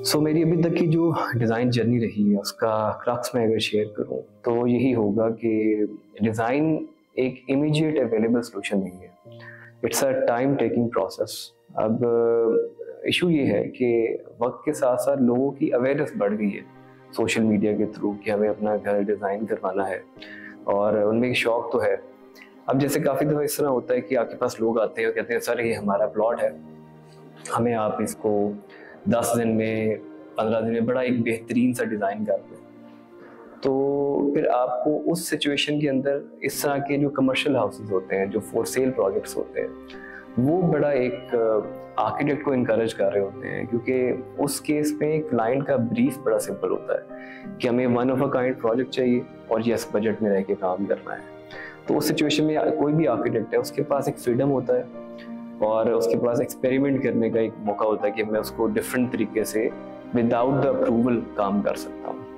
मेरी अभी तक की जो डिज़ाइन जर्नी रही है उसका क्रक्स मैं अगर शेयर करूँ तो यही होगा कि डिज़ाइन एक इमीडिएट अवेलेबल सोल्यूशन नहीं है। It's a time taking process. अब इशू ये है कि वक्त के साथ साथ लोगों की अवेयरनेस बढ़ गई है सोशल मीडिया के थ्रू कि हमें अपना घर डिज़ाइन करवाना है और उनमें एक शौक तो है। अब जैसे काफ़ी दफ़ा इस तरह होता है कि आपके पास लोग आते हैं और कहते हैं सर ये हमारा प्लॉट है, हमें आप इसको 10 दिन में 15 दिन में बड़ा एक बेहतरीन सा डिज़ाइन कर दें। तो फिर आपको उस सिचुएशन के अंदर इस तरह के जो कमर्शियल हाउसेस होते हैं, जो फॉर सेल प्रोजेक्ट्स होते हैं, वो बड़ा एक आर्किटेक्ट को इनकरेज कर रहे होते हैं, क्योंकि उस केस में क्लाइंट का ब्रीफ बड़ा सिंपल होता है कि हमें one of a kind project चाहिए और यस बजट में रह के काम करना है। तो उस सिचुएशन में कोई भी आर्किटेक्ट है उसके पास एक फ्रीडम होता है और उसके पास एक्सपेरिमेंट करने का एक मौका होता है कि मैं उसको डिफरेंट तरीके से विदाउट द अप्रूवल काम कर सकता हूँ।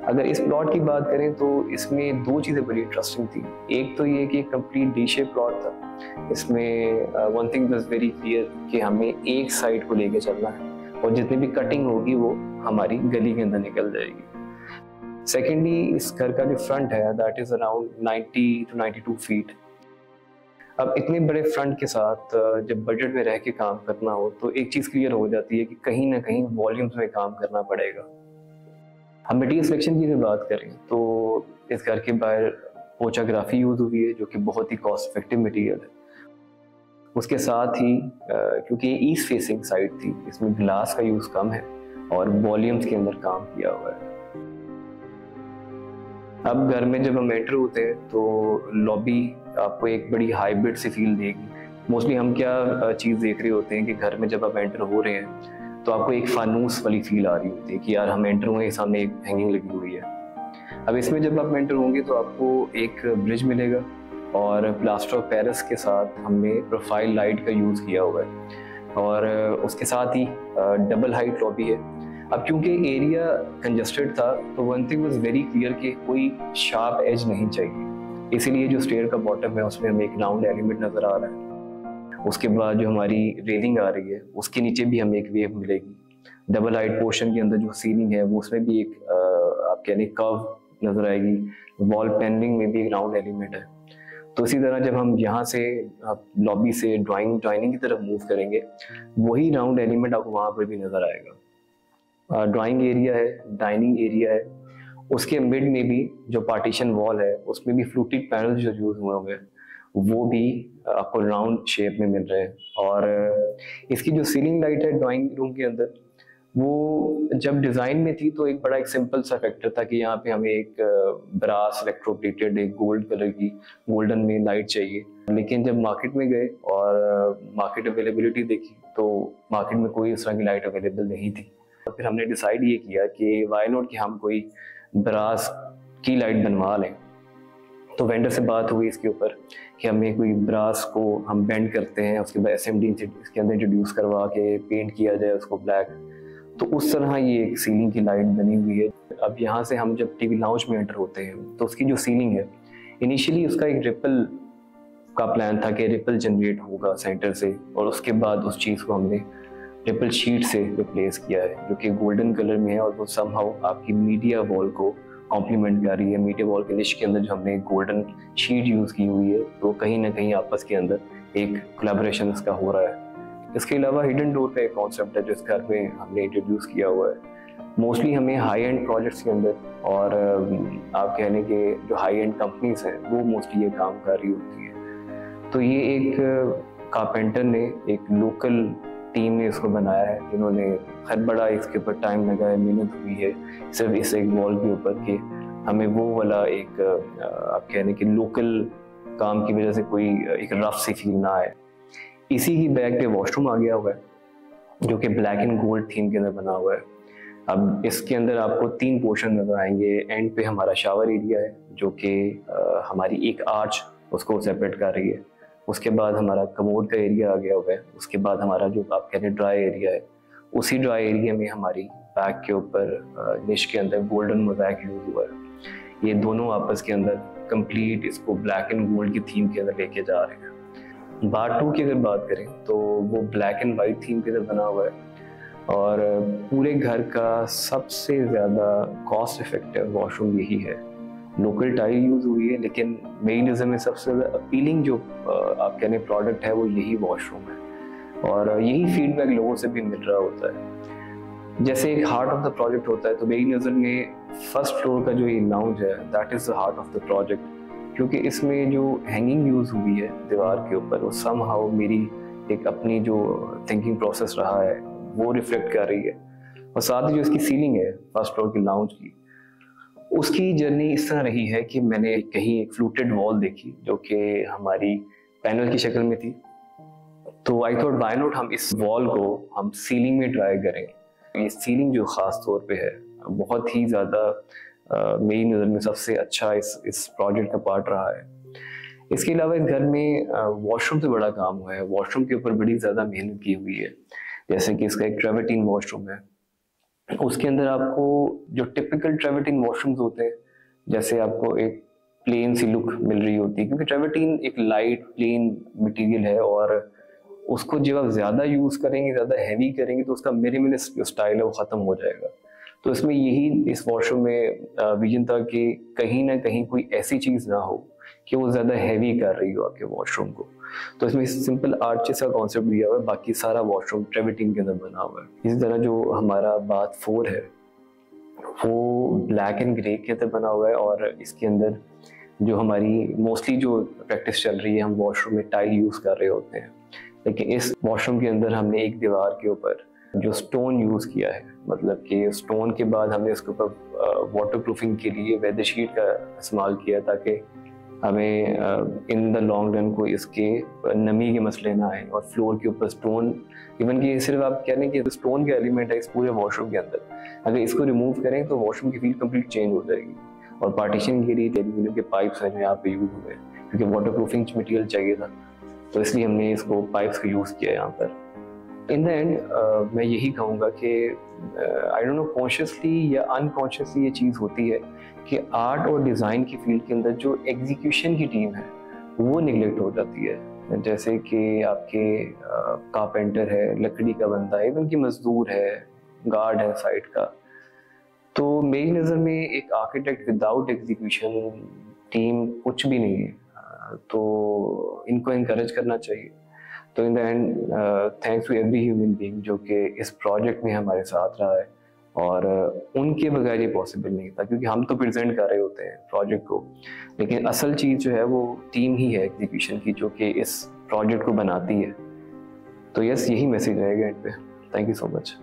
अगर इस प्लॉट की बात करें तो इसमें दो चीज़ें बड़ी इंटरेस्टिंग थी। एक तो ये कि कंप्लीट डी शेप प्लॉट था। इसमें one thing was very clear कि हमें एक साइड को लेके चलना है और जितनी भी कटिंग होगी वो हमारी गली के अंदर निकल जाएगी। सेकेंडली, इस घर का जो फ्रंट है that is around 90 to 92 feet. अब इतने बड़े फ्रंट के साथ जब बजट में रह के काम करना हो तो एक चीज़ क्लियर हो जाती है कि कहीं ना कहीं वॉल्यूम्स में काम करना पड़ेगा। हम मटीरियल सिलेक्शन की बात करें तो इस घर के बाहर पोचाग्राफी यूज़ हुई है जो कि बहुत ही कॉस्ट इफेक्टिव मटीरियल है। उसके साथ ही क्योंकि ये ईस्ट फेसिंग साइड थी, इसमें ग्लास का यूज़ कम है और वॉल्यूम्स के अंदर काम किया हुआ है। अब घर में जब हम एंटर होते हैं तो लॉबी आपको एक बड़ी हाइब्रिड सी फील देगी। मोस्टली हम क्या चीज़ देख रहे होते हैं कि घर में जब आप एंटर हो रहे हैं तो आपको एक फानूस वाली फील आ रही होती है कि यार हम एंटर हुए, सामने एक हैंगिंग लगी हुई है। अब इसमें जब आप एंटर होंगे तो आपको एक ब्रिज मिलेगा और प्लास्टर ऑफ पेरिस के साथ हमने प्रोफाइल लाइट का यूज़ किया हुआ है और उसके साथ ही डबल हाइट लॉबी है। अब क्योंकि एरिया कंजस्टेड था तो one thing was very clear कि कोई शार्प एज नहीं चाहिए, इसीलिए जो स्टेयर का बॉटम है उसमें हमें एक राउंड एलिमेंट नज़र आ रहा है। उसके बाद जो हमारी रेलिंग आ रही है उसके नीचे भी हमें एक वेव मिलेगी। डबल हाइट पोर्शन के अंदर जो सीलिंग है वो उसमें भी एक आप कह लें कर्व नज़र आएगी। वॉल पैनलिंग में भी एक राउंड एलिमेंट है। तो इसी तरह जब हम यहाँ से लॉबी से डाइनिंग की तरफ मूव करेंगे वही राउंड एलिमेंट आपको वहाँ पर भी नज़र आएगा। ड्राइंग एरिया है, डाइनिंग एरिया है, उसके मिड में भी जो पार्टीशन वॉल है उसमें भी फ्लूटेड पैनल जो यूज़ हुए हुए हैं वो भी आपको राउंड शेप में मिल रहे हैं। और इसकी जो सीलिंग लाइट है ड्राइंग रूम के अंदर वो जब डिज़ाइन में थी तो एक बड़ा एक सिंपल सा फैक्टर था कि यहाँ पे हमें एक ब्रास इलेक्ट्रोप्लेटेड एक गोल्ड कलर की गोल्डन में लाइट चाहिए। लेकिन जब मार्केट में गए और मार्केट अवेलेबिलिटी देखी तो मार्केट में कोई इस तरह की लाइट अवेलेबल नहीं थी। फिर हमने डिसाइड ये किया कि वाई नॉट कि हम कोई ब्रास की लाइट बनवा लें। तो वेंडर से बात हुई इसके ऊपर कि हमें कोई ब्रास को हम बेंड करते हैं, उसके बाद एसएमडी इसके अंदर इंट्रोड्यूस करवा के पेंट किया जाए उसको ब्लैक। तो उस तरह ये एक सीलिंग की लाइट बनी हुई है। अब यहाँ से हम जब टीवी लाउंज में एंटर होते हैं तो उसकी जो सीलिंग है इनिशियली उसका एक रिपल का प्लान था कि रिपल जनरेट होगा सेंटर से और उसके बाद उस चीज़ को हमने ट्रिपल शीट से रिप्लेस किया है जो कि गोल्डन कलर में है और वो समहाउ आपकी मीडिया वॉल को कॉम्प्लीमेंट कर रही है। मीडिया वॉल के निश के अंदर जो हमने गोल्डन शीट यूज़ की हुई है तो कहीं ना कहीं आपस के अंदर एक कोलैबोरेशन इसका हो रहा है। इसके अलावा हिडन डोर का एक कॉन्सेप्ट है जो इस घर में हमने इंट्रोड्यूस किया हुआ है। मोस्टली हमें हाई एंड प्रोजेक्ट्स के अंदर और आप कह लें कि जो हाई एंड कंपनीज हैं वो मोस्टली ये काम कर रही होती है। तो ये एक कारपेंटर ने, एक लोकल टीम ने इसको बनाया है जिन्होंने हर बड़ा इसके ऊपर टाइम लगाया, मेहनत हुई है सिर्फ इस एक वॉल के ऊपर कि हमें वो वाला एक आप कह लें कि लोकल काम की वजह से कोई एक रफ सी फील ना आए। इसी की बैक पे वॉशरूम आ गया हुआ है जो कि ब्लैक एंड गोल्ड थीम के अंदर बना हुआ है। अब इसके अंदर आपको 3 पोर्शन नजर आएंगे। एंड पे हमारा शावर एरिया है जो कि हमारी एक आर्च उसको सेपरेट कर रही है। उसके बाद हमारा कमोड का एरिया आ गया हुआ है। उसके बाद हमारा जो आप कहते हैं ड्राई एरिया है, उसी ड्राई एरिया में हमारी बैक के ऊपर निश के अंदर गोल्डन मोज़ाइक यूज हुआ है। ये दोनों आपस के अंदर कंप्लीट इसको ब्लैक एंड गोल्ड की थीम के अंदर लेके जा रहे हैं। बार 2 की अगर बात करें तो वो ब्लैक एंड वाइट थीम के अंदर बना हुआ है और पूरे घर का सबसे ज़्यादा कॉस्ट इफेक्टिव वॉशरूम यही है। लोकल टाइल यूज़ हुई है, लेकिन मेरी नज़र में सबसे ज़्यादा अपीलिंग जो आप कहने प्रोडक्ट है वो यही वॉशरूम है, और यही फीडबैक लोगों से भी मिल रहा होता है। जैसे एक हार्ट ऑफ द प्रोजेक्ट होता है, तो मेरी नज़र में फर्स्ट फ्लोर का जो ये लाउंज है that is the heart of the project, क्योंकि इसमें जो हैंगिंग यूज़ हुई है दीवार के ऊपर वो समहाउ मेरी एक अपनी जो थिंकिंग प्रोसेस रहा है वो रिफ्लेक्ट कर रही है। और साथ ही जो इसकी सीलिंग है फर्स्ट फ्लोर की लाउंज की, उसकी जर्नी इस तरह रही है कि मैंने कहीं एक फ्लूटेड वॉल देखी जो कि हमारी पैनल की शक्ल में थी, तो आई थॉट व्हाई नॉट हम इस वॉल को हम सीलिंग में ट्राई करें। ये सीलिंग जो ख़ास तौर पे है बहुत ही ज़्यादा मेरी नज़र में सबसे अच्छा इस प्रोजेक्ट का पार्ट रहा है। इसके अलावा इस घर में वॉशरूम से बड़ा काम हुआ है, वॉशरूम के ऊपर बड़ी ज़्यादा मेहनत की हुई है। जैसे कि इसका एक ट्रेवर्टीन वॉशरूम है, उसके अंदर आपको जो टिपिकल ट्रेवर्टीन वॉशरूम्स होते हैं जैसे आपको एक प्लेन सी लुक मिल रही होती है, क्योंकि ट्रेवर्टीन एक लाइट प्लेन मटेरियल है और उसको जब आप ज़्यादा यूज़ करेंगे, ज़्यादा हैवी करेंगे तो उसका मिनिमलिस्ट जो स्टाइल है वो ख़त्म हो जाएगा। तो इसमें यही इस वॉशरूम में विजन था कि कहीं ना कहीं कोई ऐसी चीज़ ना हो कि वो ज़्यादा हैवी कर रही हो आपके वॉशरूम को। तो इसमें सिंपल आर्चेस का कॉन्सेप्ट दिया हुआ है, बाकी सारा वॉशरूम ट्रेवर्टीन के अंदर बना हुआ है। इसी तरह जो हमारा बाथ 4 है वो ब्लैक एंड ग्रे के अंदर बना हुआ है, और इसके अंदर जो हमारी मोस्टली जो प्रैक्टिस चल रही है हम वॉशरूम में टाइल यूज़ कर रहे होते हैं, लेकिन इस वॉशरूम के अंदर हमने एक दीवार के ऊपर जो स्टोन यूज़ किया है, मतलब कि स्टोन के बाद हमने इसके ऊपर वाटर प्रूफिंग के लिए वेदर शीट का इस्तेमाल किया ताकि हमें इन द लॉन्ग रन को इसके नमी के मसले ना आए। और फ्लोर के ऊपर स्टोन, इवन कि सिर्फ आप कह रहे हैं कि स्टोन का एलिमेंट है इस पूरे वॉशरूम के अंदर, अगर इसको रिमूव करें तो वॉशरूम की फील कंप्लीट चेंज हो जाएगी। और पार्टीशन के लिए एल्यूमिनियम के पाइप्स हैं जो यहाँ पे यूज़ हुए हैं, क्योंकि वाटर प्रूफिंग मटीरियल चाहिए था, तो इसलिए हमने इसको पाइप्स का यूज़ किया यहाँ पर। इन द एंड मैं यही कहूँगा कि आई डोंट नो कॉन्शियसली या अनकॉन्शियसली ये चीज़ होती है कि आर्ट और डिज़ाइन की फील्ड के अंदर जो एग्जीक्यूशन की टीम है वो निगलेक्ट हो जाती है। जैसे कि आपके कारपेंटर है, लकड़ी का बंदा है, इवन कि मजदूर है, गार्ड है साइड का। तो मेरी नज़र में एक आर्किटेक्ट विदाउट एग्जीक्यूशन टीम कुछ भी नहीं है, तो इनको इनकरेज करना चाहिए। तो in the end thanks to every human being जो कि इस प्रोजेक्ट में हमारे साथ रहा है, और उनके बगैर ये पॉसिबल नहीं था, क्योंकि हम तो प्रेजेंट कर रहे होते हैं प्रोजेक्ट को, लेकिन असल चीज़ जो है वो टीम ही है एग्जीक्यूशन की जो कि इस प्रोजेक्ट को बनाती है। तो यस, यही मैसेज रहेगा एंड पे। Thank you so much.